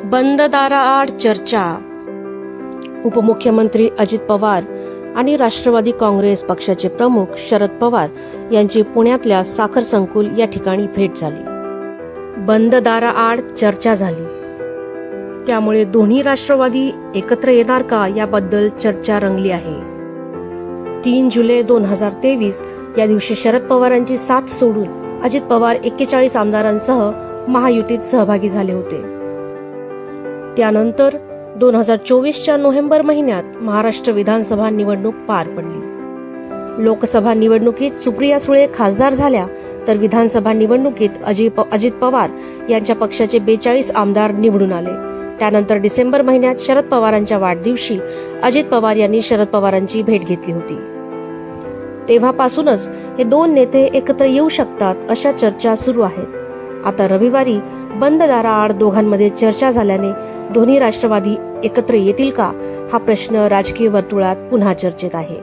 बंद दाराआड चर्चा. उपमुख्यमंत्री अजित पवार आणि राष्ट्रवादी काँग्रेस पक्षाचे प्रमुख शरद पवार यांची पुण्यातल्या साखर संकुल या ठिकाणी भेट झाली. बंद दाराआड चर्चा झाली. त्यामुळे दोन्ही राष्ट्रवादी एकत्र येणार का याबद्दल चर्चा रंगली आहे. 3 जुलै 2023 या दिवशी शरद पवारांची साथ सोडून अजित पवार 41 आमदारांसह महायुतीत सहभागी झाले होते. त्यानंतर 2024च्या नोव्हेंबर महिन्यात महाराष्ट्र विधानसभा निवडणूक पार पडली. लोकसभा निवडणुकीत सुप्रिया सुळे खासदार झाल्या, तर विधानसभा निवडणुकीत अजित पवार यांच्या पक्षाचे 42 आमदार निवडून आले. त्यानंतर डिसेंबर महिन्यात शरद पवारांच्या वाढदिवशी अजित पवार यांनी शरद पवारांची भेट घेतली होती. तेव्हापासूनच हे दोन नेते एकत्र येऊ शकतात अशा चर्चा सुरू आहेत. आता रविवारी बंद दाराआड दोघांमध्ये चर्चा झाल्याने दोन्ही राष्ट्रवादी एकत्र येतील का हा प्रश्न राजकीय वर्तुळात पुन्हा चर्चेत आहे.